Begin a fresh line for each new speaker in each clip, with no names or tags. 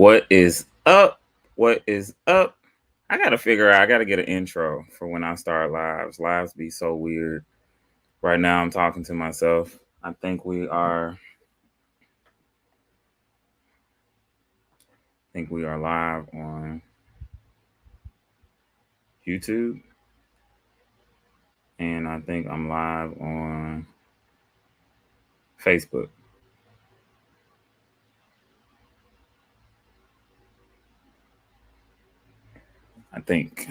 What is up? What is up? I gotta figure out. I gotta get an intro for when I start lives. Lives be so weird. Right now, I'm talking to myself. I think we are. I think we are live on YouTube, and I think I'm live on Facebook. I think.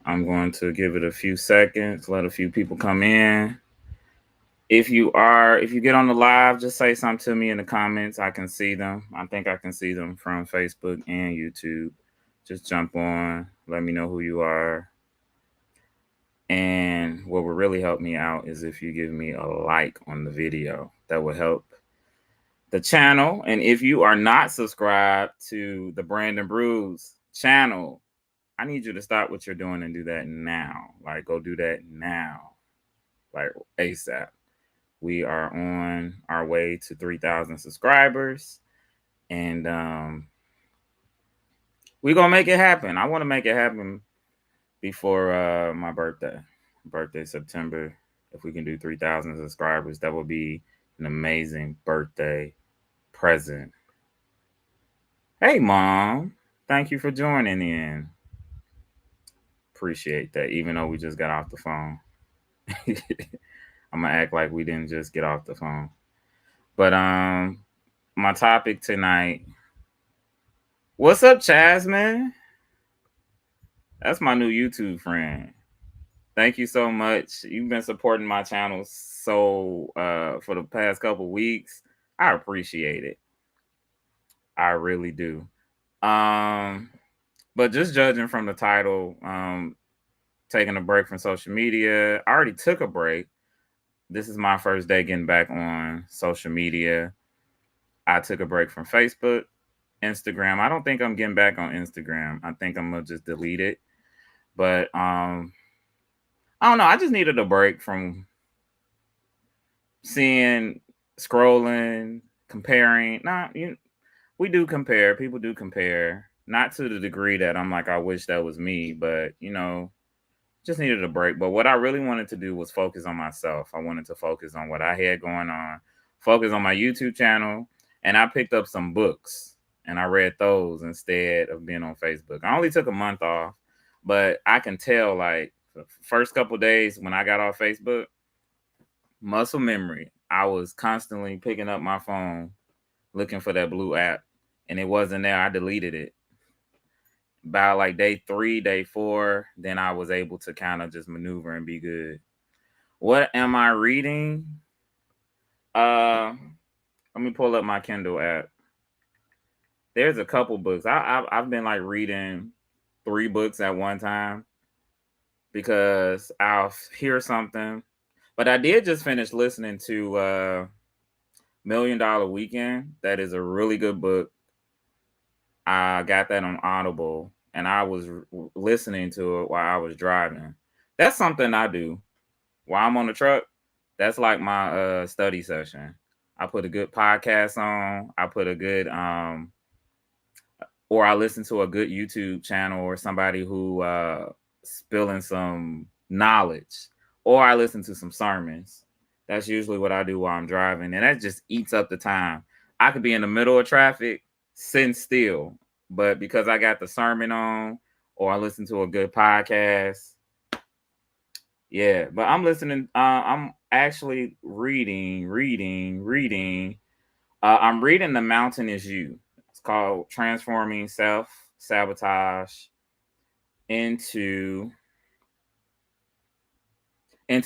I'm going to give it a few seconds, let a few people come in. If you get on the live, just say something to me in the comments. I can see them. I think I can see them from Facebook and YouTube. Just jump on, let me know who you are. And what will really help me out is if you give me a like on the video. That will help the channel. And if you are not subscribed to the Brandon Brews channel, I need you to stop what you're doing and do that now. Like, go do that now, like ASAP. We are on our way to 3,000 subscribers, and we're gonna make it happen. I want to make it happen before my birthday September. If we can do 3,000 subscribers, that will be an amazing birthday present. Hey, Mom, thank you for joining in. Appreciate that. Even though we just got off the phone, I'm gonna act like we didn't just get off the phone. But my topic tonight. What's up, Chaz, man? That's my new YouTube friend. Thank you so much. You've been supporting my channel for the past couple weeks. I appreciate it. I really do. But just judging from the title, taking a break from social media. I already took a break. This is my first day getting back on social media. I took a break from Facebook, Instagram. I don't think I'm getting back on Instagram. I think I'm gonna just delete it. But I don't know. I just needed a break from seeing, scrolling, comparing. We do compare. People do compare. Not to the degree that I'm like, I wish that was me, but just needed a break. But what I really wanted to do was focus on myself. I wanted to focus on what I had going on, focus on my YouTube channel, and I picked up some books and I read those instead of being on Facebook. I only took a month off, but I can tell, like, the first couple days when I got off Facebook, muscle memory. I was constantly picking up my phone, looking for that blue app, and it wasn't there. I deleted it. By like day 3, day 4, then I was able to kind of just maneuver and be good. What am I reading? Let me pull up my Kindle app. There's a couple books. I've been like reading 3 books at one time because I'll hear something. But I did just finish listening to $1,000,000 Weekend. That is a really good book. I got that on Audible, and I was listening to it while I was driving. That's something I do while I'm on the truck. That's like my study session. I put a good podcast on. I put a good or I listen to a good YouTube channel or somebody who spilling some knowledge, or I listen to some sermons. That's usually what I do while I'm driving, and that just eats up the time. I could be in the middle of traffic, sitting still, but because I got the sermon on, or I listen to a good podcast, yeah. But I'm listening. I'm actually reading. I'm reading The Mountain Is You. It's called Transforming Self Sabotage into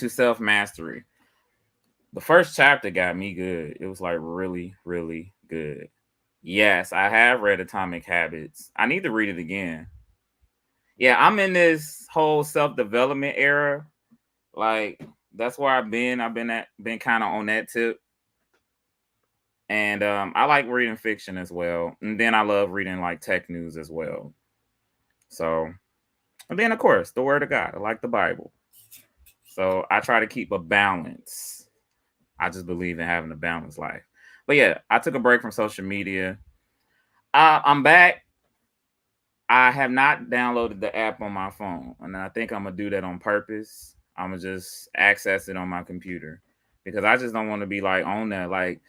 Self Mastery. The first chapter got me good. It was like really, really good. Yes, I have read Atomic Habits. I need to read it again. Yeah, I'm in this whole self-development era. Like, that's where I've been. Been kind of on that tip. And I like reading fiction as well. And then I love reading like tech news as well. So, and then of course, the Word of God. I like the Bible. So I try to keep a balance. I just believe in having a balanced life. But yeah, I took a break from social media. I'm back. I have not downloaded the app on my phone, and I think I'm gonna do that on purpose. I'm gonna just access it on my computer because I just don't want to be like on there. Like,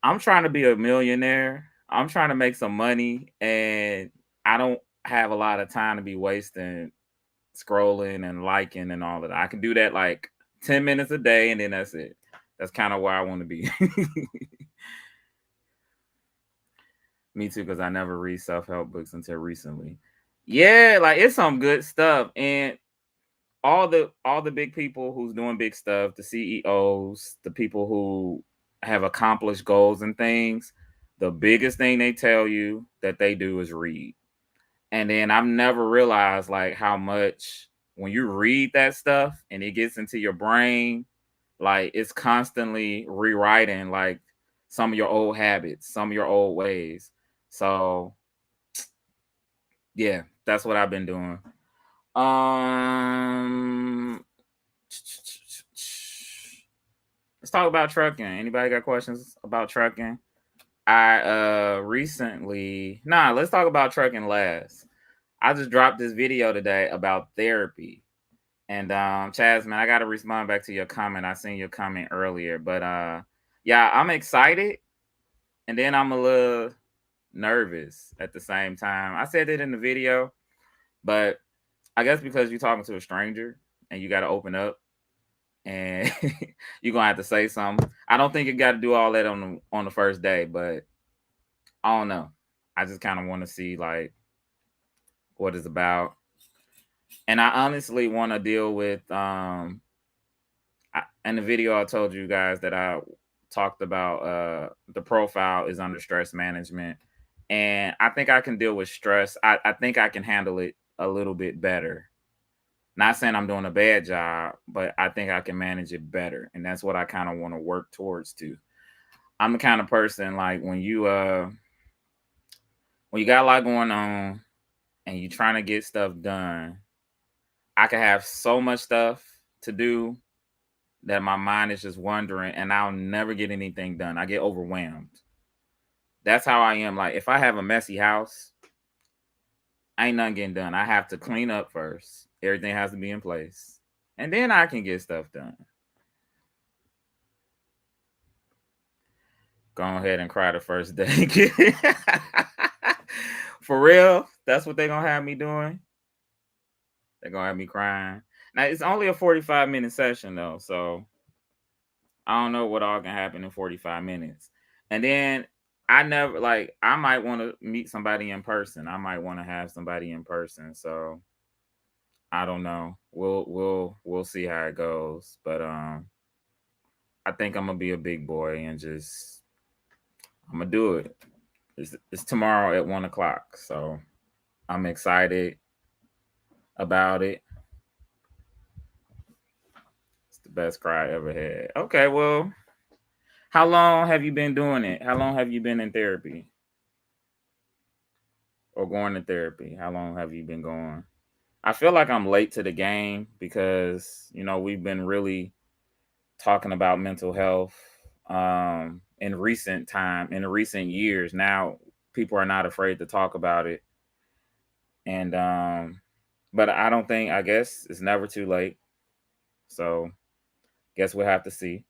I'm trying to be a millionaire. I'm trying to make some money, and I don't have a lot of time to be wasting scrolling and liking and all of that. I can do that like 10 minutes a day, and then that's it. That's kind of where I want to be. Me too, because I never read self-help books until recently. Yeah, like it's some good stuff. And all the big people who's doing big stuff, the CEOs, the people who have accomplished goals and things, the biggest thing they tell you that they do is read. And then I've never realized like how much when you read that stuff and it gets into your brain, like it's constantly rewriting like some of your old habits, some of your old ways. So yeah, that's what I've been doing. Um let's talk about trucking. Anybody got questions about trucking? I recently let's talk about trucking last. I just dropped this video today about therapy. And Chaz, man, I gotta respond back to your comment. I seen your comment earlier, but yeah, I'm excited and then I'm a little nervous at the same time. I said it in the video, but I guess because you're talking to a stranger and you gotta open up and you're gonna have to say something. I don't think you gotta do all that on the first day, but I don't know. I just kind of want to see like what it's about. And I honestly want to deal with in the video I told you guys that I talked about the profile is under stress management. And I think I can deal with stress. I think I can handle it a little bit better. Not saying I'm doing a bad job, but I think I can manage it better. And that's what I kind of want to work towards too. I'm the kind of person like when you got a lot going on and you're trying to get stuff done, I can have so much stuff to do that my mind is just wandering and I'll never get anything done. I get overwhelmed. That's how I am. Like if I have a messy house, ain't nothing getting done. I have to clean up first. Everything has to be in place. And then I can get stuff done. Go ahead and cry the first day. For real? That's what they're gonna have me doing? They're gonna have me crying. Now it's only a 45-minute session though, so I don't know what all can happen in 45 minutes. And then I never like I might want to meet somebody in person. I might want to have somebody in person. So I don't know. We'll see how it goes. But I think I'm gonna be a big boy and just I'm gonna do it. It's tomorrow at 1 o'clock. So I'm excited about it. It's the best cry I ever had. Okay, well, how long have you been doing it? How long have you been in therapy? Or going to therapy? How long have you been going? I feel like I'm late to the game because, we've been really talking about mental health in recent years. Now people are not afraid to talk about it. And but I guess it's never too late. So guess we'll have to see.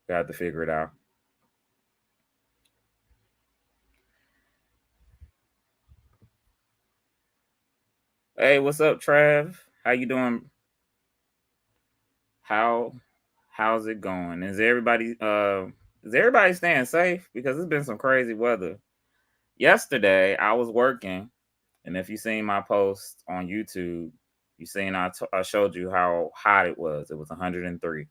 We have to figure it out. Hey, what's up, Trav? How you doing? How how's it going? Is everybody staying safe? Because it's been some crazy weather. Yesterday I was working, and if you seen my post on YouTube, you seen I showed you how hot it was. It was 103.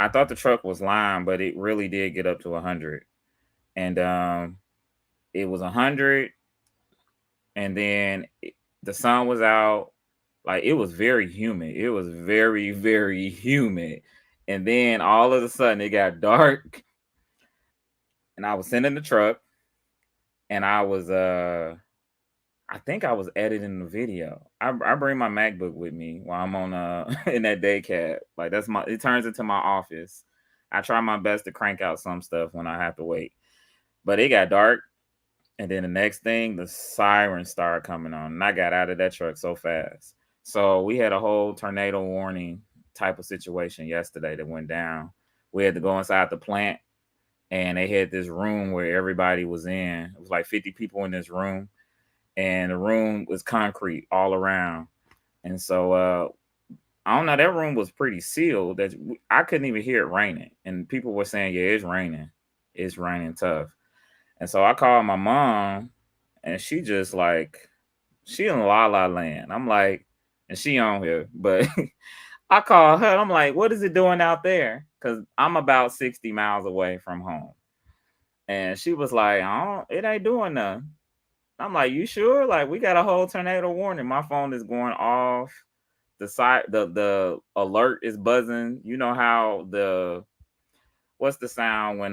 I thought the truck was lying, but it really did get up to 100. And it was 100, and then the sun was out. Like it was very humid. It was very, very humid. And then all of a sudden it got dark, and I was sitting in the truck, and I think I was editing the video. I bring my MacBook with me while I'm on in that day cab. Like it turns into my office. I try my best to crank out some stuff when I have to wait. But it got dark, and then the next thing, the sirens started coming on, and I got out of that truck so fast. So we had a whole tornado warning type of situation yesterday that went down. We had to go inside the plant, and they had this room where everybody was in. It was like 50 people in this room, and the room was concrete all around. And so I don't know, that room was pretty sealed that I couldn't even hear it raining. And people were saying, yeah, it's raining. It's raining tough. And so I called my mom, and she just like, she in la la land. I'm like, and she on here, but I call her. I'm like, what is it doing out there? Because I'm about 60 miles away from home. And she was like, oh, it ain't doing nothing. I'm like, you sure? Like, we got a whole tornado warning. My phone is going off. The alert is buzzing. You know how what's the sound when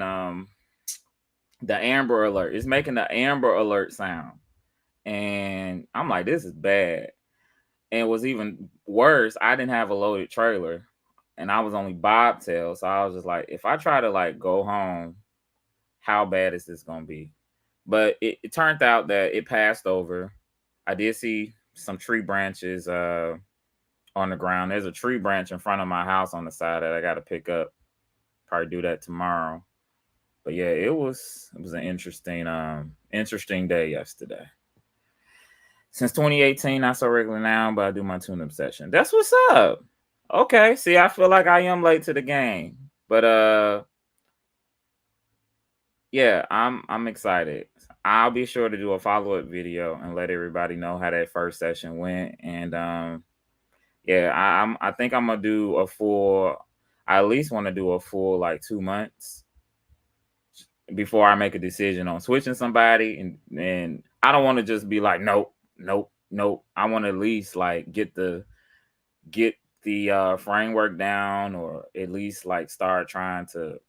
the Amber Alert is making the Amber Alert sound. And I'm like, this is bad. And it was even worse. I didn't have a loaded trailer, and I was only bobtail. So I was just like, if I try to like go home, how bad is this gonna be? But it turned out that it passed over. I did see some tree branches on the ground. There's a tree branch in front of my house on the side that I got to pick up. Probably do that tomorrow. But yeah, it was an interesting day yesterday. Since 2018, not so regular now, but I do my tune-up session. That's what's up. Okay, see, I feel like I am late to the game, but yeah, I'm excited. I'll be sure to do a follow-up video and let everybody know how that first session went. And yeah, I think I'm gonna do a full. I at least want to do a full like 2 months before I make a decision on switching somebody, and I don't want to just be like nope. I want to at least like get the framework down, or at least like start trying to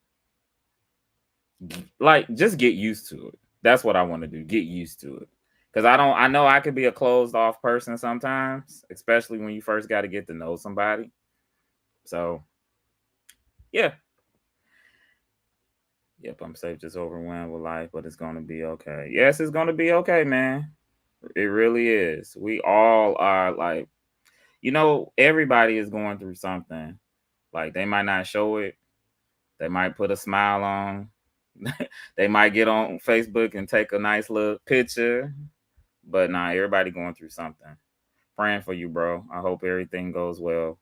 like just get used to it. That's what I want to do. Get used to it. Because I know I could be a closed off person sometimes, especially when you first got to get to know somebody. So yeah. Yep, I'm safe, just overwhelmed with life, but it's gonna be okay. Yes, it's gonna be okay, man. It really is. We all are like, everybody is going through something. Like they might not show it. They might put a smile on. They might get on Facebook and take a nice little picture. But nah, everybody going through something. Praying for you, bro. I hope everything goes well.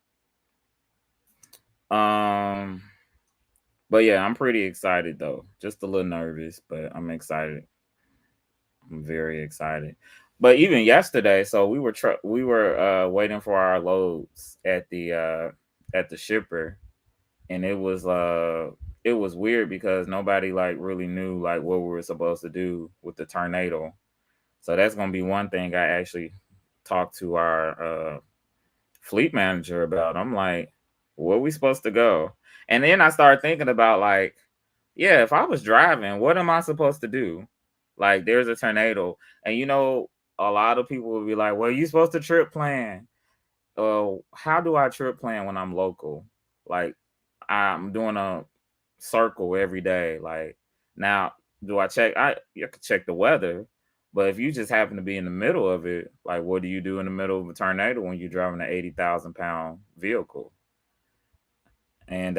But yeah, I'm pretty excited though. Just a little nervous, but I'm excited. I'm very excited. But even yesterday, so we were waiting for our loads at the shipper, and it was weird because nobody like really knew like what we were supposed to do with the tornado. So that's gonna be one thing I actually talked to our fleet manager about. I'm like, where we supposed to go? And then I started thinking about like, yeah, if I was driving, what am I supposed to do? Like, there's a tornado, and a lot of people will be like, well, you supposed to trip plan. How do I trip plan when I'm local? Like, I'm doing a circle every day. Like, now, do I check? You could check the weather, but if you just happen to be in the middle of it, like, what do you do in the middle of a tornado when you're driving an 80,000-pound vehicle? And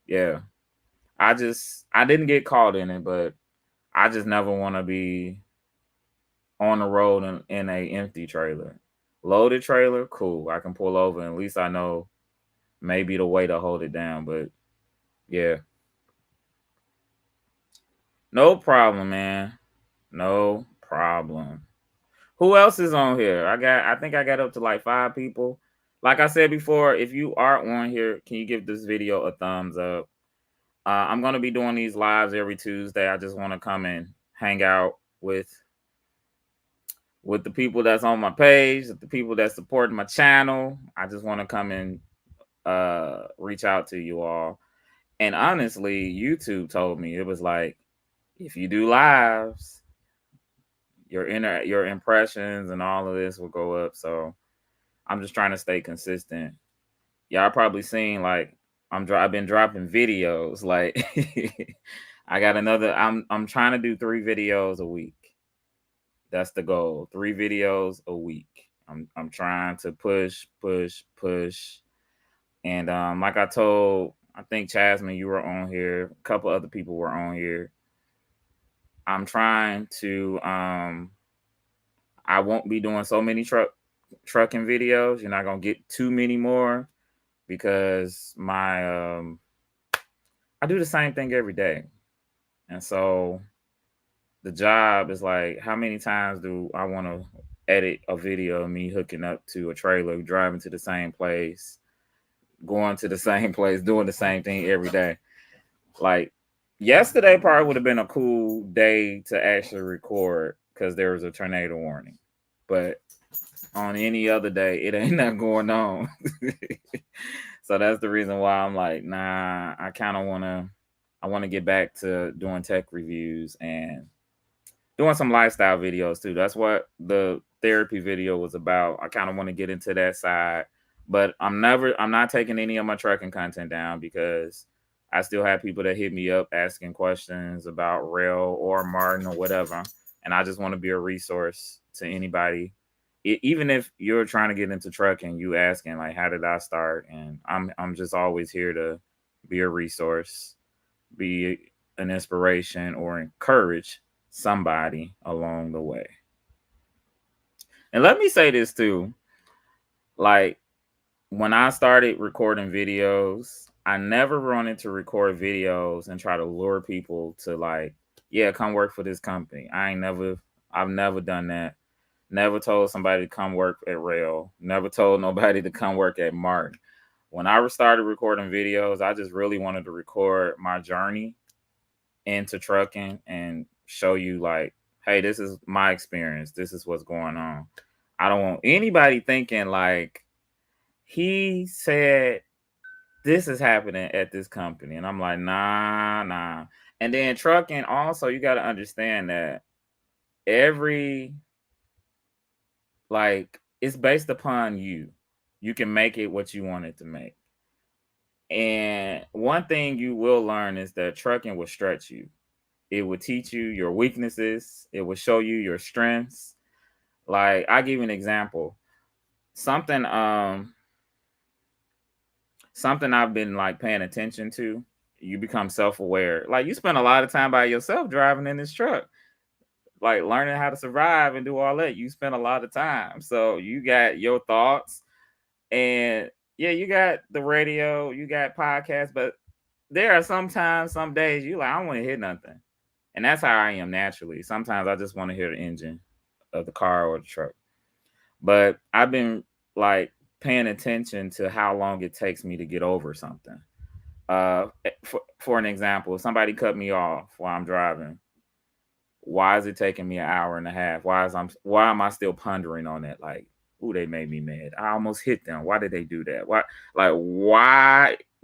yeah, I didn't get caught in it, but I just never want to be on the road in a empty trailer. Loaded trailer, cool. I can pull over, and at least I know maybe the way to hold it down. But yeah, no problem, man. No problem. Who else is on here? I think I got up to like 5 people. Like I said before, if you are on here, can you give this video a thumbs up? I'm gonna be doing these lives every Tuesday. I just want to come and hang out with the people that's on my page, the people that support my channel. I just want to come and reach out to you all. And honestly, YouTube told me, it was like, if you do lives, your impressions and all of this will go up. So I'm just trying to stay consistent. Y'all probably seen like I've been dropping videos. Like I got another. I'm trying to do 3 videos a week. That's the goal. 3 videos a week. I'm trying to push. And like I told, I think Jasmine, you were on here. A couple other people were on here. I'm trying to. I won't be doing so many trucking videos. You're not gonna get too many more because I do the same thing every day, and so the job is like, how many times do I want to edit a video of me hooking up to a trailer, driving to the same place, going to the same place, doing the same thing every day? Like yesterday probably would have been a cool day to actually record because there was a tornado warning. But on any other day, it ain't nothing going on. So that's the reason why I'm like, nah, I want to get back to doing tech reviews and doing some lifestyle videos too. That's what the therapy video was about. I kind of want to get into that side, but I'm not taking any of my trucking content down because I still have people that hit me up asking questions about Rail or Martin or whatever. And I just want to be a resource to anybody. Even if you're trying to get into trucking, you asking like, how did I start? And I'm just always here to be a resource, be an inspiration, or encourage somebody along the way. And let me say this too. Like when I started recording videos, I never wanted to record videos and try to lure people to like, yeah, come work for this company. I've never done that. Never told somebody to come work at Rail. Never told nobody to come work at Martin. When I started recording videos, I just really wanted to record my journey into trucking and show you like, hey, this is my experience. This is what's going on. I don't want anybody thinking like he said this is happening at this company. And I'm like, nah. And then trucking also, you got to understand that it's based upon you. You can make it what you want it to make. And one thing you will learn is that trucking will stretch you. It will teach you your weaknesses. It will show you your strengths. Like I give you an example. Something I've been like paying attention to. You become self-aware. Like you spend a lot of time by yourself driving in this truck. Like learning how to survive and do all that. You spend a lot of time. So you got your thoughts and yeah, you got the radio, you got podcasts, but there are sometimes, some days you like, I don't want to hear nothing. And that's how I am naturally. Sometimes I just want to hear the engine of the car or the truck. But I've been like paying attention to how long it takes me to get over something. For an example, if somebody cut me off while I'm driving, why is it taking me an hour and a half? Why am I still pondering on that? Like, ooh, they made me mad. I almost hit them. Why did they do that? Why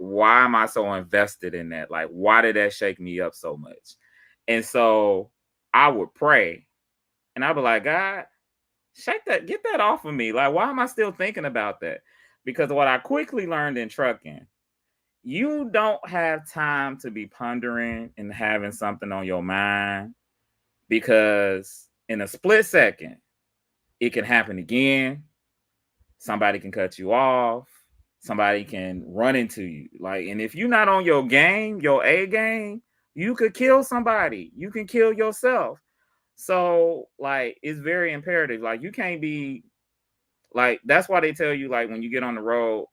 am I so invested in that? Like, why did that shake me up so much? And so I would pray and I'd be like, God, get that off of me. Like, why am I still thinking about that? Because what I quickly learned in trucking, you don't have time to be pondering and having something on your mind because in a split second, it can happen again. Somebody can cut you off. Somebody can run into you. Like, and if you're not on your game, your A game, you could kill somebody. You can kill yourself. So, like, it's very imperative. Like, you can't be like, that's why they tell you, like, when you get on the road,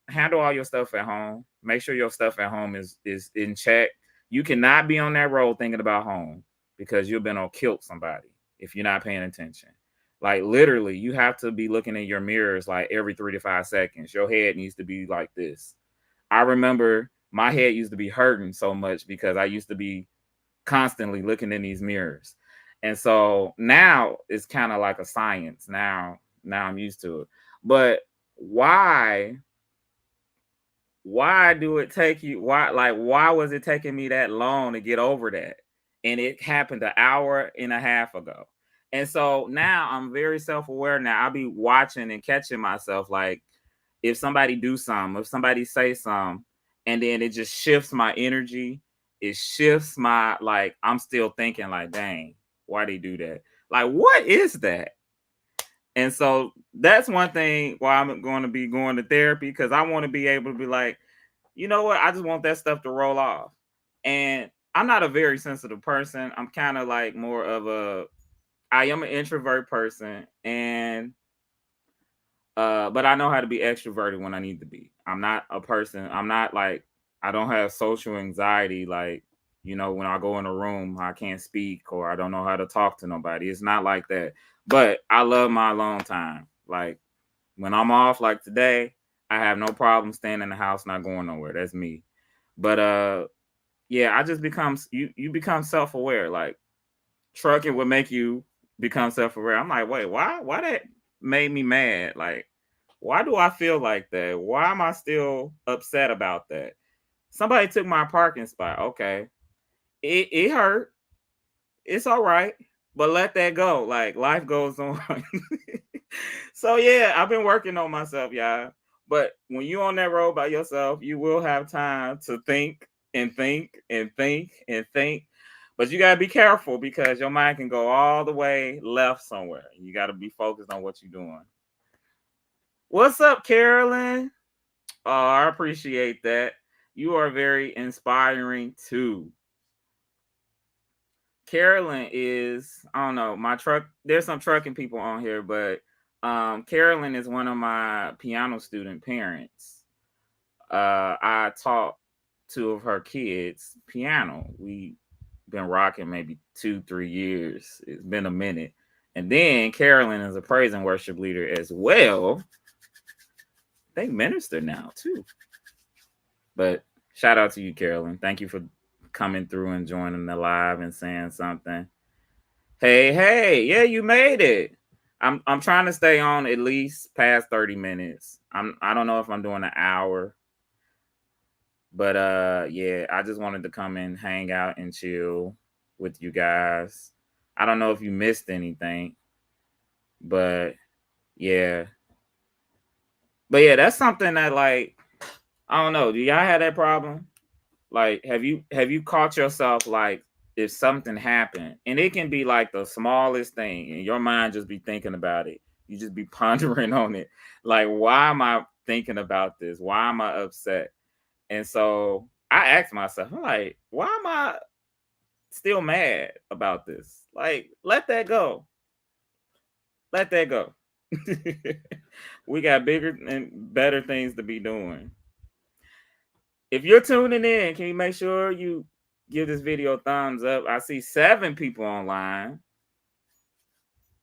handle all your stuff at home. Make sure your stuff at home is in check. You cannot be on that road thinking about home because you've been on kill somebody if you're not paying attention. Like literally, you have to be looking in your mirrors like every 3 to 5 seconds. Your head needs to be like this. I remember my head used to be hurting so much because I used to be constantly looking in these mirrors. And so now it's kind of like a science. Now I'm used to it. But why do it take you? Why was it taking me that long to get over that? And it happened an hour and a half ago. And so now I'm very self-aware now. I'll be watching and catching myself. Like if somebody do something, if somebody say something, and then it just shifts my energy. It shifts my, like, I'm still thinking like, dang, why they do that? Like, what is that? And so that's one thing why I'm going to be going to therapy, because I want to be able to be like, you know what? I just want that stuff to roll off. And I'm not a very sensitive person. I'm kind of like more of I am an introvert person, and but I know how to be extroverted when I need to be. I'm not a person. I'm not like, I don't have social anxiety. Like, when I go in a room, I can't speak or I don't know how to talk to nobody. It's not like that. But I love my alone time. Like when I'm off, like today, I have no problem staying in the house, not going nowhere. That's me. But yeah, I just become you become self-aware. Like trucking would make you become self-aware. I'm like, wait, why that made me mad? Like, why do I feel like that? Why am I still upset about that? Somebody took my parking spot. Okay. It hurt. It's all right. But let that go. Like life goes on. So yeah, I've been working on myself, y'all. But when you're on that road by yourself, you will have time to think and think and think and think. But you gotta be careful because your mind can go all the way left somewhere. You gotta be focused on what you're doing. What's up, Carolyn? Oh, I appreciate that. You are very inspiring too. Carolyn is, I don't know, my truck. There's some trucking people on here, but Carolyn is one of my piano student parents. I taught two of her kids piano. We been rocking maybe 2-3 years. It's been a minute. And then Carolyn is a praise and worship leader as well. They minister now too. But shout out to you, Carolyn. Thank you for coming through and joining the live and saying something. Hey, yeah, you made it. I'm trying to stay on at least past 30 minutes. I don't know if I'm doing an hour. But yeah, I just wanted to come and hang out and chill with you guys. I don't know if you missed anything, but yeah. But yeah, that's something that, like, I don't know. Do y'all have that problem? Like, have you caught yourself, like, if something happened and it can be like the smallest thing and your mind just be thinking about it, you just be pondering on it, like, why am I thinking about this? Why am I upset? And so I asked myself, I'm like, why am I still mad about this? Like, let that go. Let that go. We got bigger and better things to be doing. If you're tuning in, can you make sure you give this video a thumbs up? I see 7 people online.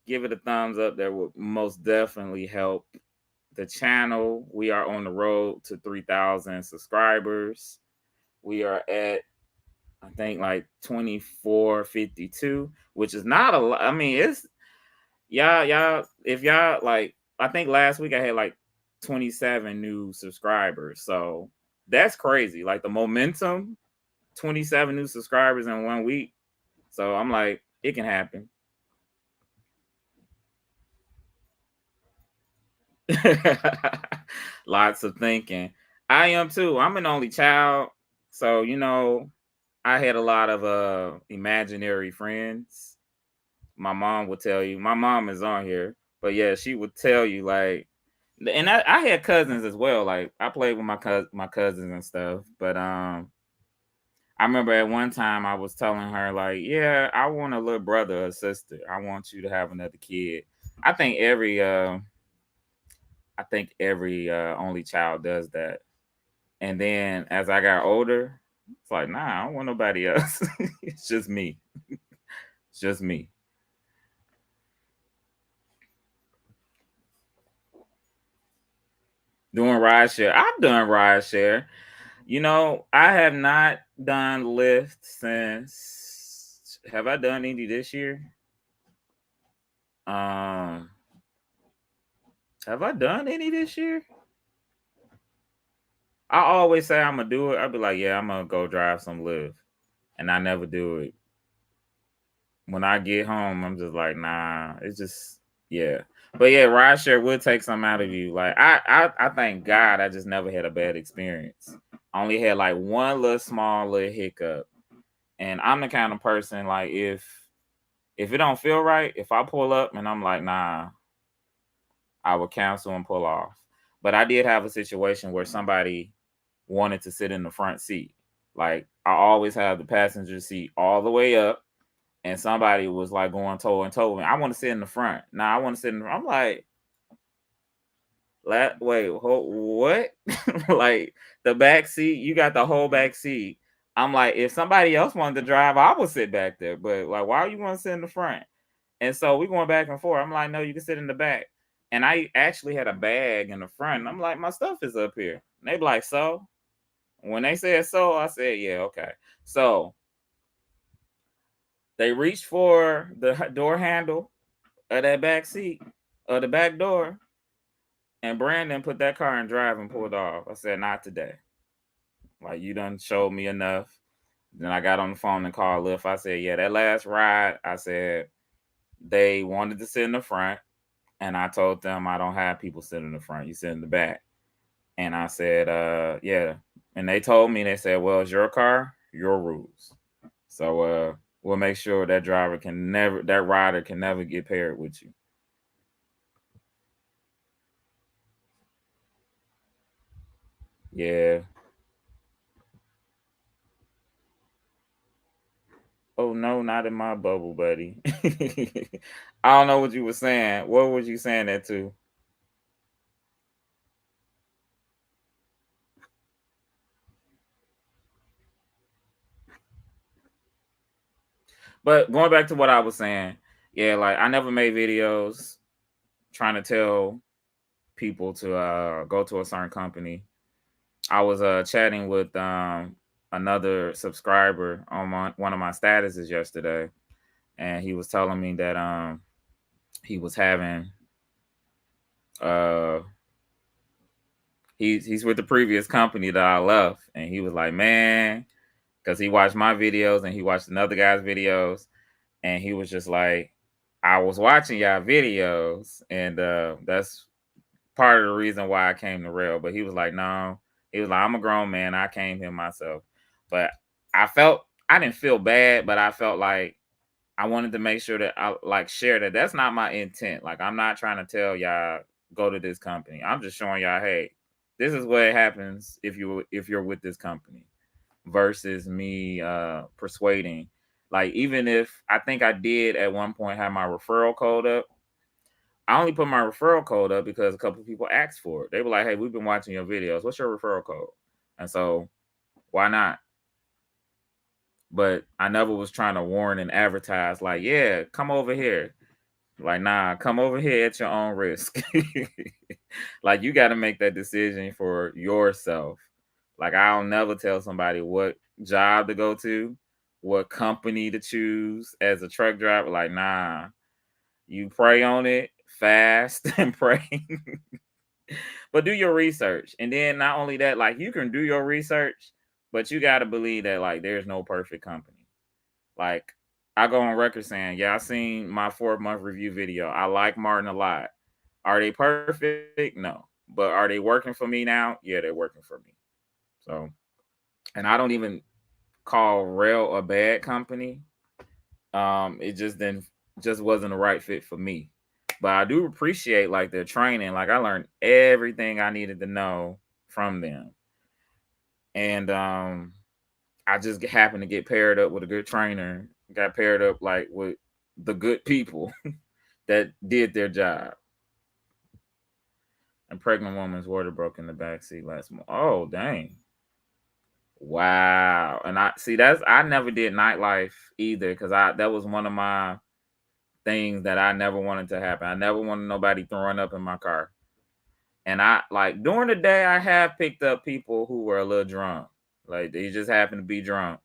Give it a thumbs up. That would most definitely help the channel. We are on the road to 3,000 subscribers. We are at, I think, like 2452, which is not a lot. I mean, it's y'all. If y'all, like, I think last week I had like 27 new subscribers. So that's crazy. Like the momentum, 27 new subscribers in 1 week. So I'm like, it can happen. Lots of thinking. I am too. I'm an only child. So, I had a lot of imaginary friends. My mom would tell you. My mom is on here, but yeah, she would tell you, like, and I had cousins as well. Like I played with my cousins and stuff. But I remember at one time I was telling her, like, yeah, I want a little brother or sister. I want you to have another kid. I think every only child does that. And then as I got older, it's like, nah, I don't want nobody else. It's just me. It's just me. Doing ride share. I've done ride share. I have not done Lyft since. Have I done any this year? Um, have I done any this year? I always say I'm gonna do it. I'll be like, yeah, I'm gonna go drive some Lyft, and I never do it. When I get home, I'm just like, nah. It's just, yeah. But yeah, rideshare will take some out of you. Like I thank God I just never had a bad experience. I only had like one little small little hiccup. And I'm the kind of person like if it don't feel right, if I pull up and I'm like, nah, I would cancel and pull off. But I did have a situation where somebody wanted to sit in the front seat. Like I always have the passenger seat all the way up, and somebody was like going toe and toe with me. I want to sit in the front. Nah, I want to sit in the I'm like, wait, what? Like the back seat, you got the whole back seat. I'm like, if somebody else wanted to drive, I would sit back there. But like, why are you want to sit in the front? And so we going back and forth. I'm like, no, you can sit in the back. And I actually had a bag in the front. And I'm like, my stuff is up here. And they be like, so? When they said so, I said, yeah, okay. So they reached for the door handle of that back seat, of the back door. And Brandon put that car in drive and pulled off. I said, not today. Like, you done showed me enough. Then I got on the phone and called Lyft. I said, yeah, that last ride, I said, they wanted to sit in the front. And I told them I don't have people sit in the front. You sit in the back. And I said, yeah. And they told me, they said, well, it's your car, your rules. So we'll make sure that that rider can never get paired with you. Yeah. Oh no, not in my bubble, buddy. I don't know what you were saying. What was you saying that to? But going back to what I was saying, yeah, like I never made videos trying to tell people to go to a certain company. I was chatting with another subscriber on one of my statuses yesterday, and he was telling me that he was having uh he's with the previous company that I left, and he was like, man, because he watched my videos and he watched another guy's videos, and he was just like, I was watching y'all videos, and that's part of the reason why I came to Rail. But he was like, no, he was like, I'm a grown man, I came here myself. But I didn't feel bad, but I felt like I wanted to make sure that I like share that that's not my intent. Like I'm not trying to tell y'all go to this company. I'm just showing y'all, hey, this is what happens if you're with this company versus me persuading. Like even if I think I did at one point have my referral code up, I only put my referral code up because a couple of people asked for it. They were like, hey, we've been watching your videos. What's your referral code? And so why not? But I never was trying to warn and advertise like, yeah, come over here. Like, nah, come over here at your own risk. Like, you got to make that decision for yourself. Like, I'll never tell somebody what job to go to, what company to choose as a truck driver. Like, nah, you pray on it, fast and pray. But do your research. And then not only that, like, you can do your research, but you got to believe that, like, there's no perfect company. Like, I go on record saying, yeah, I seen my 4 month review video. I like Martin a lot. Are they perfect? No. But are they working for me now? Yeah, they're working for me. So, and I don't even call Rail a bad company. It just wasn't the right fit for me. But I do appreciate like their training. Like I learned everything I needed to know from them. And I just happened to get paired up with a good trainer, got paired up like with the good people that did their job. A pregnant woman's water broke in the back seat last month. Oh, dang. Wow. And I see I never did nightlife either because that was one of my things that I never wanted to happen. I never wanted nobody throwing up in my car. And I like during the day I have picked up people who were a little drunk. Like they just happened to be drunk.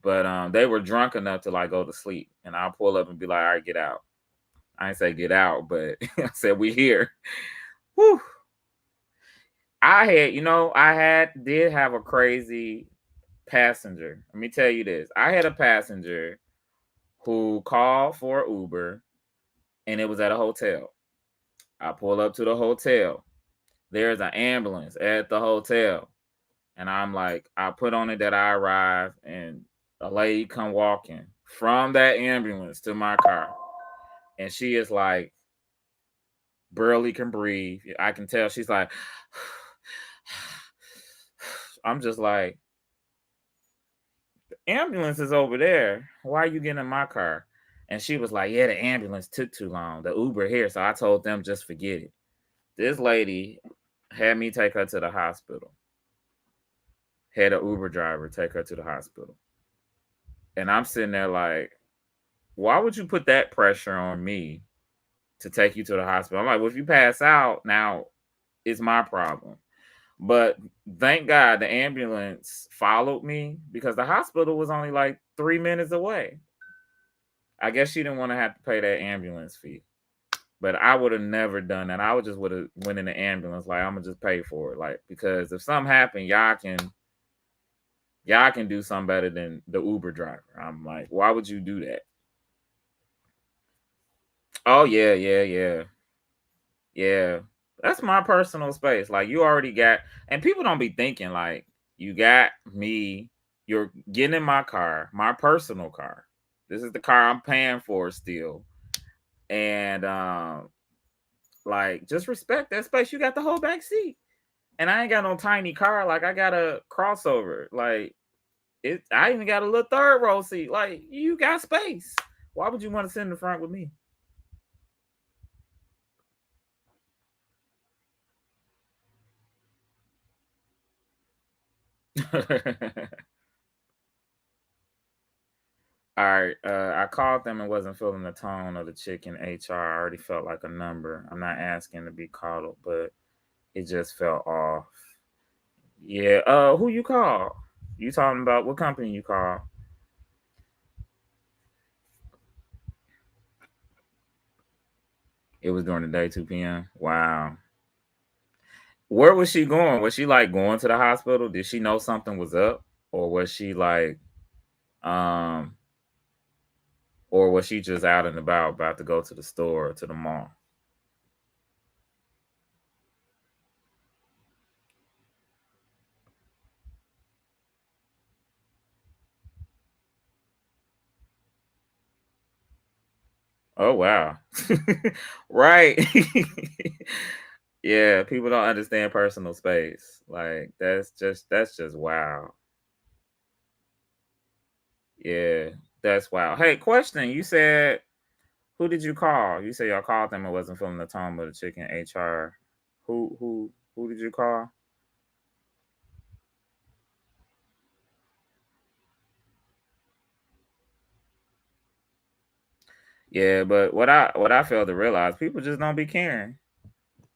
But they were drunk enough to like go to sleep. And I'll pull up and be like, all right, get out. I didn't say get out, but I said we here. Whew. Did have a crazy passenger. Let me tell you this. I had a passenger who called for Uber and it was at a hotel. I pull up to the hotel. There's an ambulance at the hotel. And I'm like, I put on it that I arrived, and a lady come walking from that ambulance to my car, and she is like barely can breathe. I can tell she's like, I'm just like, the ambulance is over there. Why are you getting in my car? And she was like, yeah, the ambulance took too long. The Uber here. So I told them just forget it. This lady had me take her to the hospital. Had an Uber driver take her to the hospital. And I'm sitting there like, why would you put that pressure on me to take you to the hospital? I'm like, well, if you pass out, now it's my problem. But thank God the ambulance followed me because the hospital was only like 3 minutes away. I guess she didn't want to have to pay that ambulance fee. But I would have never done that. I would just would have went in the ambulance like I'm gonna just pay for it. Like because if something happened, y'all can do something better than the Uber driver. I'm like, why would you do that? Oh yeah, yeah, yeah. Yeah. That's my personal space. Like you already got and people don't be thinking like you got me, you're getting in my car, my personal car. This is the car I'm paying for still. And like just respect that space. You got the whole back seat. And I ain't got no tiny car. Like I got a crossover. Like it I even got a little third row seat. Like you got space. Why would you want to sit in the front with me? All right. I called them and wasn't feeling the tone of the chicken HR. I already felt like a number. I'm not asking to be coddled, but it just felt off. Yeah. Who you call? You talking about what company you call? It was during the day, 2 p.m. Wow. Where was she going? Was she like going to the hospital? Did she know something was up? Or was she like um or was she just out and about to go to the store or to the mall? Oh wow. Right. Yeah, people don't understand personal space. Like that's just wow. Yeah, that's wow. Hey, question. You said who did you call? You said y'all called them and wasn't feeling the tone of the chicken HR. Who did you call? Yeah, but what I failed to realize, people just don't be caring.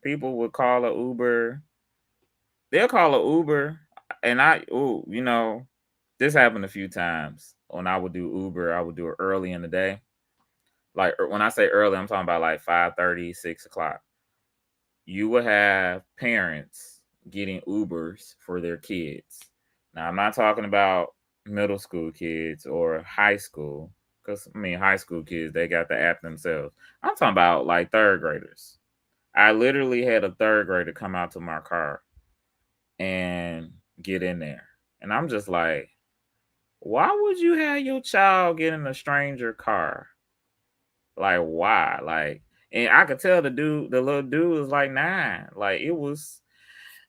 People would call a Uber. They'll call a Uber, and this happened a few times. When I would do Uber, I would do it early in the day. Like when I say early, I'm talking about like 5:30, 6 o'clock. You would have parents getting Ubers for their kids. Now, I'm not talking about middle school kids or high school, because I mean, high school kids, they got the app themselves. I'm talking about like third graders. I literally had a third grader come out to my car and get in there. And I'm just like, why would you have your child get in a stranger car? Like, why? Like, and I could tell the little dude was like 9. Like, it was.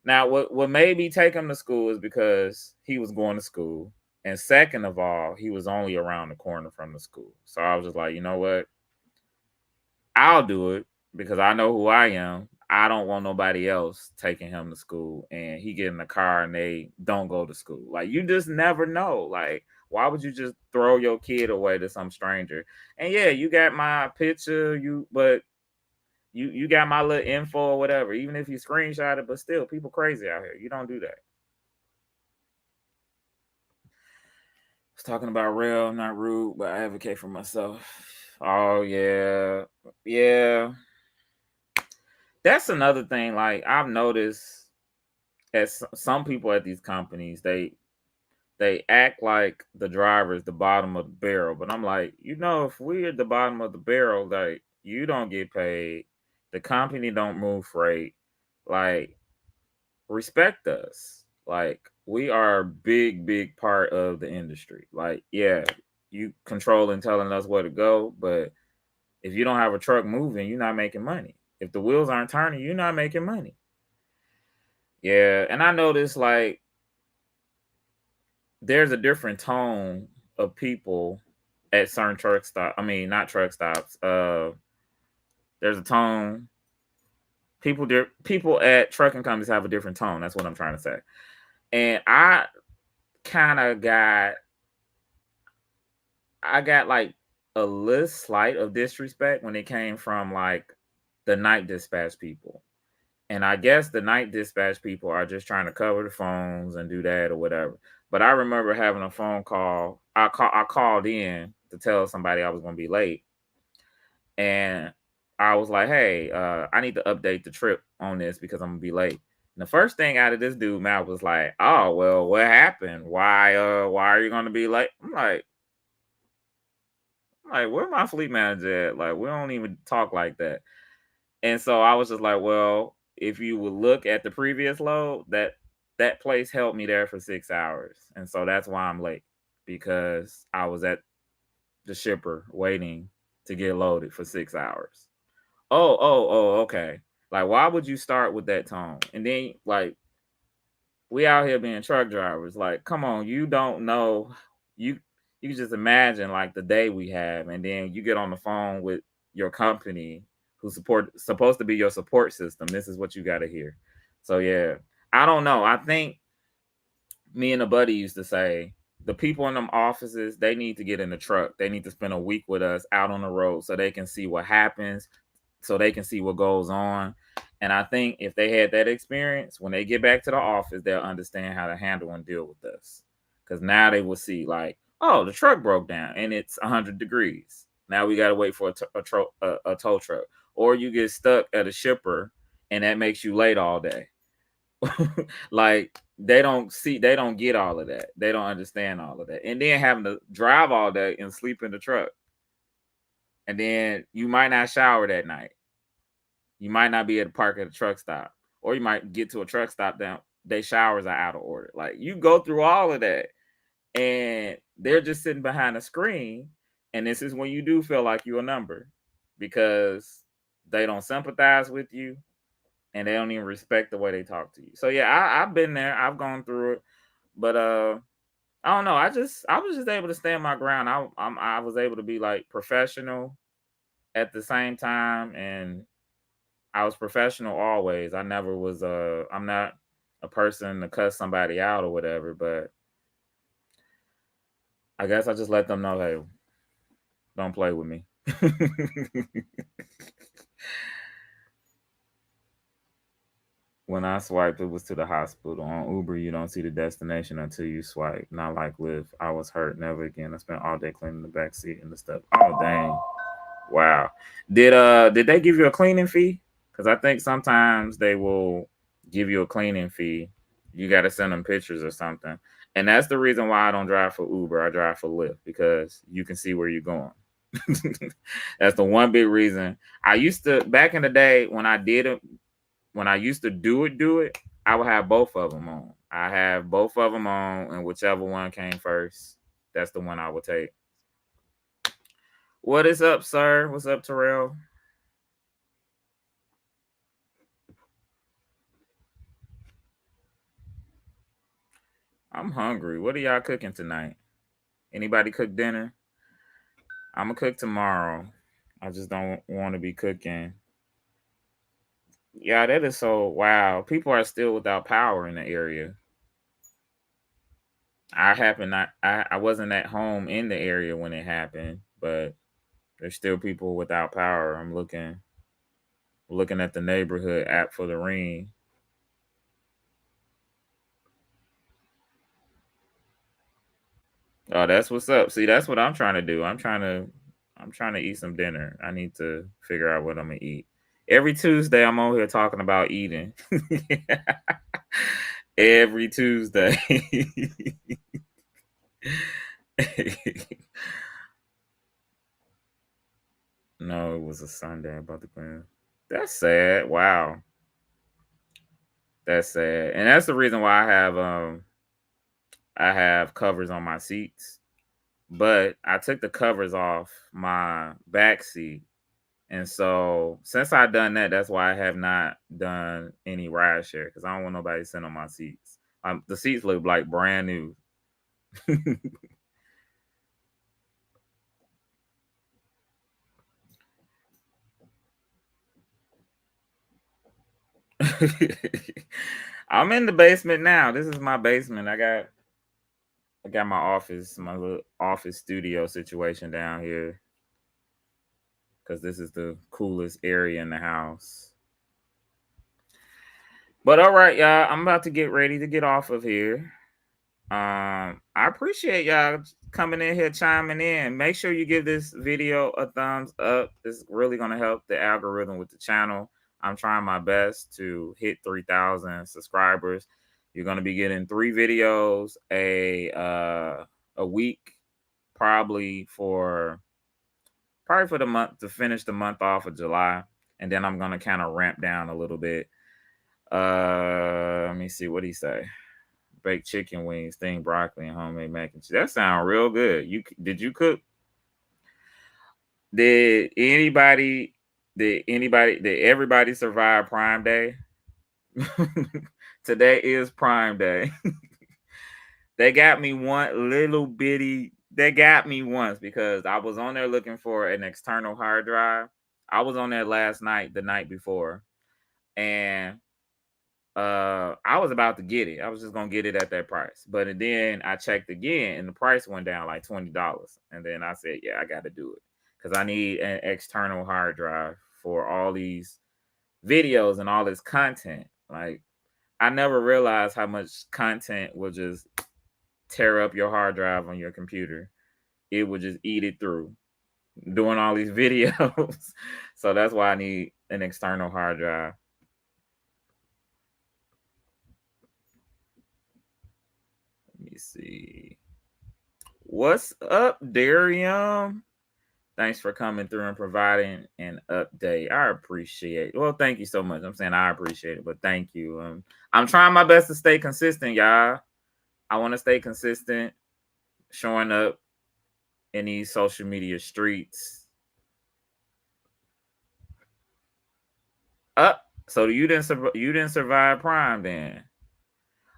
Now, what made me take him to school is because he was going to school, and second of all, he was only around the corner from the school. So I was just like, you know what? I'll do it because I know who I am. I don't want nobody else taking him to school, and he get in the car and they don't go to school. Like you just never know. Like why would you just throw your kid away to some stranger? And yeah, you got my picture, but you got my little info or whatever. Even if you screenshot it, but still, people crazy out here. You don't do that. I was talking about real, not rude, but I advocate for myself. Oh yeah, yeah. That's another thing. Like I've noticed, as some people at these companies, they act like the driver is the bottom of the barrel. But I'm like, if we're at the bottom of the barrel, like you don't get paid, the company don't move freight, like respect us. Like we are a big part of the industry. Like, yeah, you controlling telling us where to go, but if you don't have a truck moving, you're not making money. If the wheels aren't turning, you're not making money. Yeah, and I noticed like there's a different tone of people at certain truck stop. I mean, not truck stops. There's a tone. People at trucking companies have a different tone. That's what I'm trying to say. And kind of got I got like a little slight of disrespect when it came from like the night dispatch people. And I guess the night dispatch people are just trying to cover the phones and do that or whatever. But I remember having a phone call. I called in to tell somebody I was going to be late, and I was like, "Hey, I need to update the trip on this because I'm gonna be late." And the first thing out of this dude mouth was like, "Oh well, what happened? Why are you gonna be late?" I'm like, where my fleet manager at? Like, we don't even talk like that. And so I was just like, well, if you would look at the previous load, that place held me there for 6 hours. And so that's why I'm late, because I was at the shipper waiting to get loaded for 6 hours. Oh, okay. Like, why would you start with that tone? And then like we out here being truck drivers. Like, come on, you don't know. You just imagine like the day we have, and then you get on the phone with your company who supposed to be your support system. This is what you got to hear. So yeah, I don't know. I think me and a buddy used to say the people in them offices, they need to get in the truck. They need to spend a week with us out on the road so they can see what happens, so they can see what goes on. And I think if they had that experience, when they get back to the office, they'll understand how to handle and deal with us. Because now they will see, like, oh, the truck broke down and it's 100 degrees. Now we got to wait for a tow truck. Or you get stuck at a shipper and that makes you late all day. Like, they don't get all of that. They don't understand all of that. And then having to drive all day and sleep in the truck. And then you might not shower that night. You might not be able to park at a truck stop, or you might get to a truck stop down. They showers are out of order. Like, you go through all of that, and they're just sitting behind a screen. And this is when you do feel like you're a number, because they don't sympathize with you, and they don't even respect the way they talk to you. So yeah, I've been there. I've gone through it, but I don't know. I was just able to stand my ground. I was able to be like professional at the same time, and I was professional always. I never was I'm not a person to cuss somebody out or whatever, but I guess I just let them know, hey, don't play with me. When I swiped, it was to the hospital. On Uber, you don't see the destination until you swipe. Not like Lyft. I was hurt. Never again. I spent all day cleaning the back seat and the stuff. Oh dang. Wow. Did they give you a cleaning fee? Because I think sometimes they will give you a cleaning fee. You got to send them pictures or something. And that's the reason why I don't drive for Uber. I drive for Lyft, because you can see where you're going. That's the one big reason. I used to, back in the day when I did it, when I used to do it, I would have both of them on. I have both of them on, and whichever one came first, that's the one I would take. What is up, sir? What's up, Terrell? I'm hungry. What are y'all cooking tonight? Anybody cook dinner? I'm gonna cook tomorrow. I just don't want to be cooking. Yeah, that is so wow. People are still without power in the area. I wasn't at home in the area when it happened, but there's still people without power. I'm looking at the neighborhood app for the ring. Oh, that's what's up. See, that's what I'm trying to do. I'm trying to eat some dinner. I need to figure out what I'm gonna eat. Every Tuesday I'm over here talking about eating. Every Tuesday. No, it was a Sunday about the plan. That's sad. Wow. That's sad. And that's the reason why I have I have covers on my seats, but I took the covers off my back seat. And so since I done that, that's why I have not done any ride share because I don't want nobody sitting on my seats. The seats look like brand new. I'm in the basement now. This is my basement. I got my office, my little office studio situation down here because this is the coolest area in the house. But all right, y'all, I'm about to get ready to get off of here. I appreciate y'all coming in here, chiming in. Make sure you give this video a thumbs up. This is really gonna help the algorithm with the channel. I'm trying my best to hit 3,000 subscribers. You're gonna be getting 3 videos a week, probably for the month to finish the month off of July, and then I'm gonna kind of ramp down a little bit. Let me see what he say. Baked chicken wings, steamed broccoli, and homemade mac and cheese. That sounds real good. Did you cook? Did anybody? Did everybody survive Prime Day? Today is Prime Day. They got me one little bitty. They got me once because I was on there looking for an external hard drive. I was on there last night, the night before, and I was about to get it. I was just gonna get it at that price. But then I checked again and the price went down like $20. And then I said, yeah, I gotta do it. Because I need an external hard drive for all these videos and all this content. Like I never realized how much content will just tear up your hard drive on your computer. It would just eat it through doing all these videos. So that's why I need an external hard drive. Let me see. What's up, Darium? Thanks for coming through and providing an update. I appreciate it. Well, thank you so much. I'm saying I appreciate it, but thank you. I'm trying my best to stay consistent, y'all. I want to stay consistent, showing up in these social media streets. Up. So you didn't survive Prime then?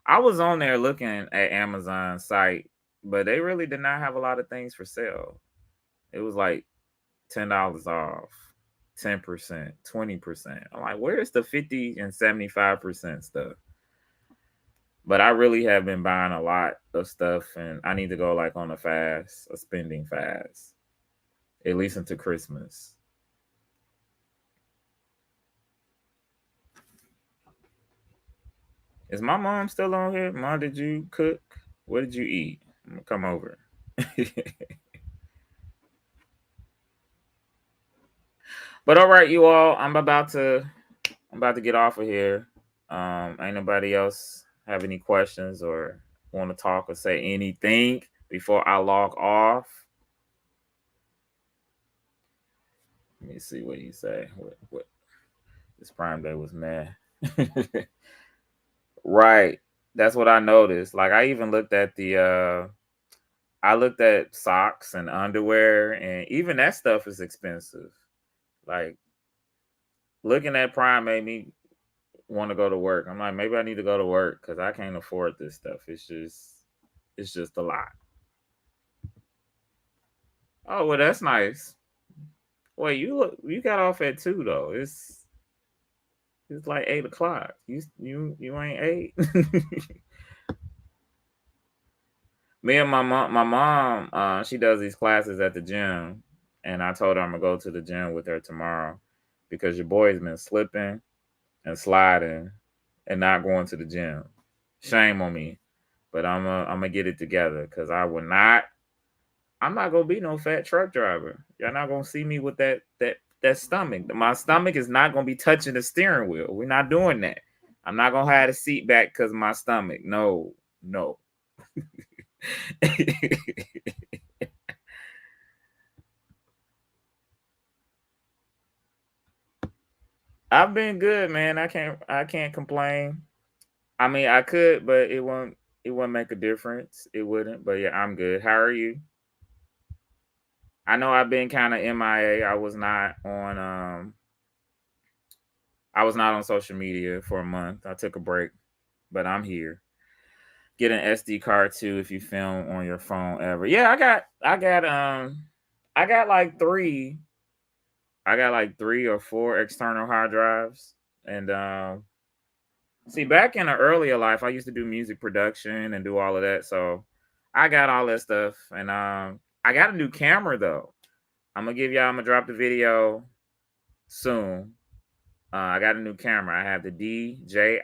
I was on there looking at Amazon site, but they really did not have a lot of things for sale. It was like $10 off, 10%, 20%. I'm like, where's the 50 and 75% stuff? But I really have been buying a lot of stuff and I need to go like on a spending fast, at least into Christmas. Is my mom still on here? Mom, did you cook? What did you eat? I'm gonna come over. But all right, you all, I'm about to get off of here. Ain't nobody else have any questions or want to talk or say anything before I log off? Let me see what you say. What this Prime Day was mad. Right. That's what I noticed. Like I even looked at I looked at socks and underwear and even that stuff is expensive. Like looking at Prime made me want to go to work. I'm like, maybe I need to go to work because I can't afford this stuff. It's just a lot. Oh well, that's nice. Wait, you got off at 2 though. It's like 8 o'clock. You ain't 8. Me and my mom, she does these classes at the gym, and I told her I'm gonna go to the gym with her tomorrow because your boy's been slipping and sliding and not going to the gym. Shame on me, but I'm gonna get it together because I'm not gonna be no fat truck driver. You're not gonna see me with that stomach. My stomach is not gonna be touching the steering wheel. We're not doing that. I'm not gonna have the seat back because of my stomach. No, no. I've been good, man. I can't complain. I mean, I could, but It wouldn't make a difference. It wouldn't. But yeah, I'm good. How are you? I know I've been kind of MIA. I was not on social media for a month. I took a break, but I'm here. Get an SD card too if you film on your phone ever. Yeah, I got like three or four external hard drives. And see, back in the earlier life, I used to do music production and do all of that. So I got all that stuff. And I got a new camera though. I'm gonna drop the video soon. I got a new camera. I have the DJI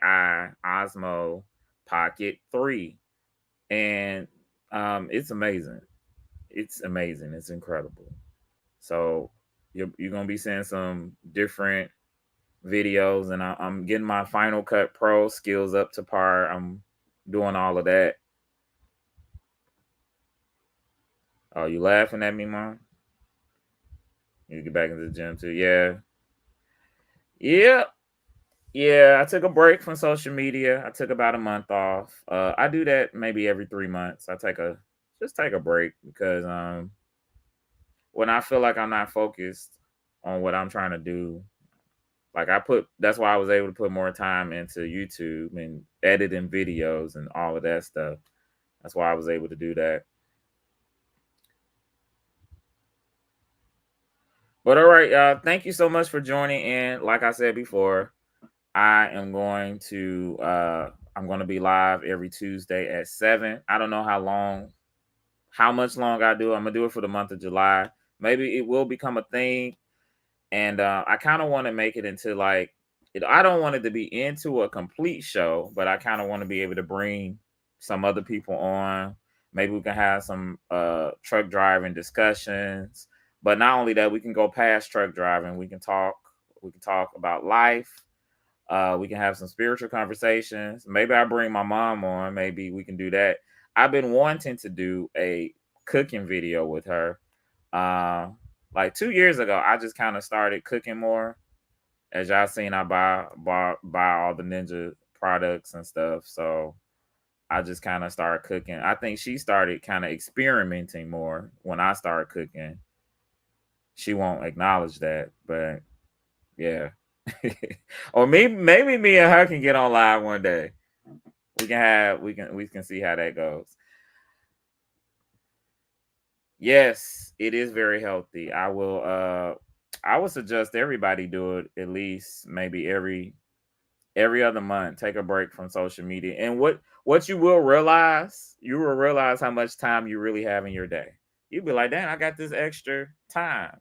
Osmo Pocket 3. And it's amazing. It's amazing. It's incredible. So you're gonna be seeing some different videos, and I'm getting my Final Cut Pro skills up to par. I'm doing all of that. Oh, you laughing at me, Mom? You get back into the gym too? Yeah, yeah, yeah. I took a break from social media. I took about a month off. I do that maybe every 3 months. Just take a break because when I feel like I'm not focused on what I'm trying to do, like that's why I was able to put more time into YouTube and editing videos and all of that stuff. That's why I was able to do that. But all right, thank you so much for joining in. Like I said before, I'm going to be live every Tuesday at 7. I don't know how much long I do. I'm gonna do it for the month of July. Maybe it will become a thing, and I kind of want to make it into like I don't want it to be into a complete show, but I kind of want to be able to bring some other people on. Maybe we can have some truck driving discussions. But not only that, we can go past truck driving. We can talk. We can talk about life. We can have some spiritual conversations. Maybe I bring my mom on. Maybe we can do that. I've been wanting to do a cooking video with her. Uh, like 2 years ago, I just kind of started cooking more. As y'all seen, I buy all the Ninja products and stuff. So I just kind of started cooking. I think she started kind of experimenting more when I started cooking. She won't acknowledge that, but yeah. Or maybe me and her can get on live one day. We can see how that goes. Yes, it is very healthy. I would suggest everybody do it at least maybe every other month. Take a break from social media. And what you will realize how much time you really have in your day. You'll be like, "Damn, I got this extra time.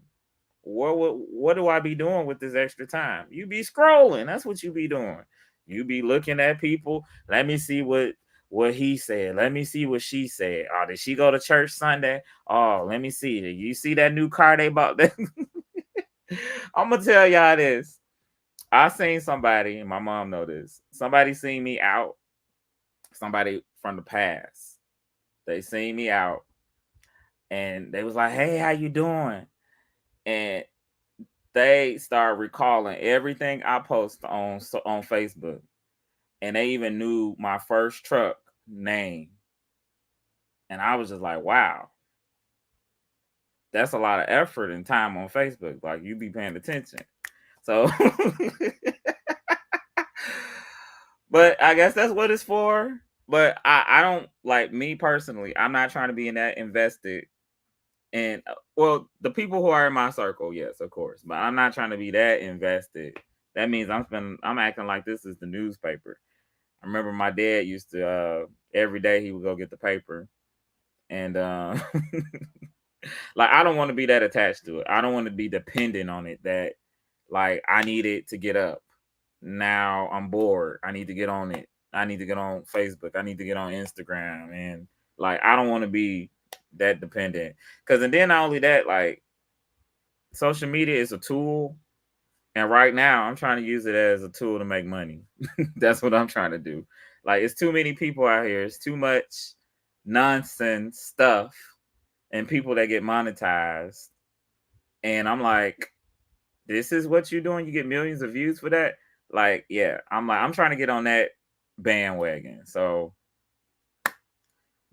What do I be doing with this extra time?" You be scrolling. That's what you be doing. You be looking at people. Let me see what he said. Let me see what she said. Oh, did she go to church Sunday? Oh, let me see. You see that new car they bought? I'm gonna tell y'all this. I seen somebody, and my mom know this. Somebody seen me out. Somebody from the past. They seen me out, and they was like, "Hey, how you doing?" And they start recalling everything I post on Facebook, and they even knew my first truck name. And I was just like, "Wow, that's a lot of effort and time on Facebook. Like you be paying attention." So, but I guess that's what it's for. But I don't like me personally. I'm not trying to be in that invested. And well, the people who are in my circle, yes, of course. But I'm not trying to be that invested. That means I'm acting like this is the newspaper. I remember my dad used to every day he would go get the paper, and like I don't want to be that attached to it. I don't want to be dependent on it. That like I need it to get up. Now I'm bored. I need to get on it. I need to get on Facebook. I need to get on Instagram, and like I don't want to be that dependent. Because and then not only that, like social media is a tool, and right now I'm trying to use it as a tool to make money. That's what I'm trying to do. Like it's too many people out here. It's too much nonsense stuff and people that get monetized. And I'm like, this is what you're doing. You get millions of views for that. Like, yeah, I'm trying to get on that bandwagon. So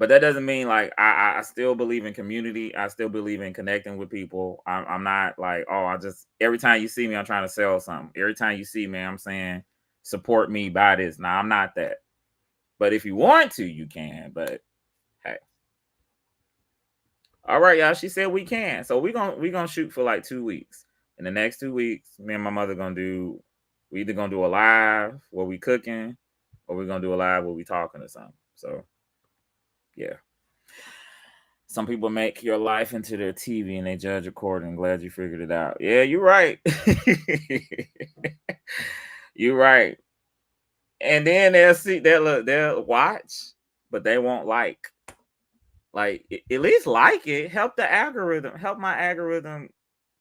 But that doesn't mean like I still believe in community. I still believe in connecting with people. I'm not like, oh, I just every time you see me, I'm trying to sell something. Every time you see me, I'm saying support me, buy this. Now I'm not that. But if you want to, you can. But hey. All right, y'all. She said we can. So we gonna shoot for like 2 weeks. In the next 2 weeks, me and my mother gonna do we either gonna do a live where we cooking or we're gonna do a live where we talking or something. So yeah. Some people make your life into their TV and they judge accordingly. Glad you figured it out. Yeah, you're right. You're right. And then they'll watch, but they won't like. Like at least like it. Help the algorithm. Help my algorithm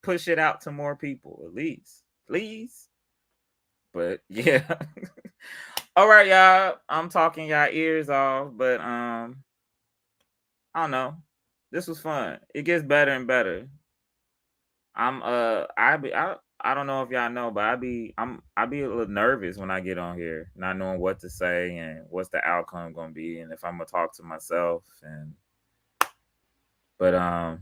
push it out to more people. At least, please. But yeah. All right, y'all. I'm talking y'all ears off, but I don't know. This was fun. It gets better and better. I don't know if y'all know, but I be a little nervous when I get on here, not knowing what to say and what's the outcome gonna be, and if I'm gonna talk to myself. And but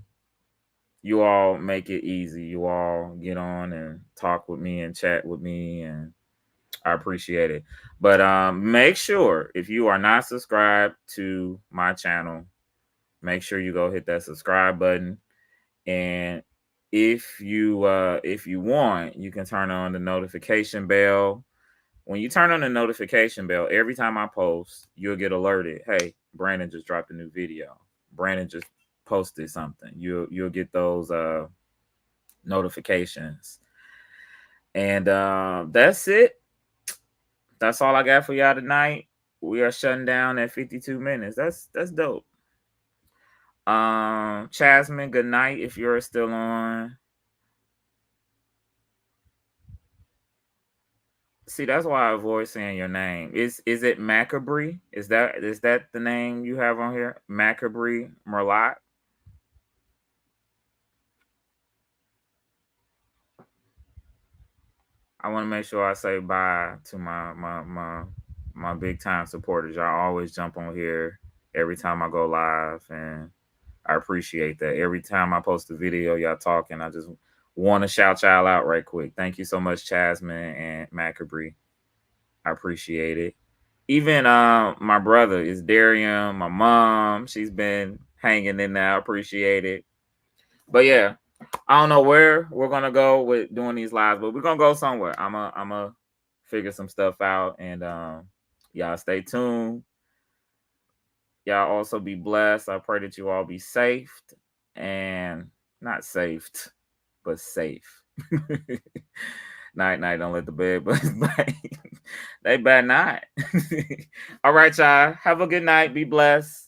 you all make it easy. You all get on and talk with me and chat with me, and I appreciate it. But make sure if you are not subscribed to my channel, make sure you go hit that subscribe button. And if you want, you can turn on the notification bell. When you turn on the notification bell, every time I post, you'll get alerted. Hey, Brandon just dropped a new video. Brandon just posted something. You'll get those notifications. And that's it. That's all I got for y'all tonight. We are shutting down at 52 minutes. That's dope. Chasmin, good night if you're still on. See, that's why I avoid saying your name. Is it Macabre? Is that the name you have on here? Macabre Merlot? I want to make sure I say bye to my big time supporters. Y'all always jump on here every time I go live, and I appreciate that. Every time I post a video, y'all talking, I just want to shout y'all out right quick. Thank you so much, Chasmin and Macabre. I appreciate it. Even my brother is Darian, my mom, she's been hanging in there. I appreciate it. But yeah, I don't know where we're gonna go with doing these lives, but we're gonna go somewhere. I'm a figure some stuff out, and y'all stay tuned. Y'all also be blessed. I pray that you all be safe and not saved, but safe. Night, don't let the bed bugs bite. They better not. All right, y'all. Have a good night. Be blessed.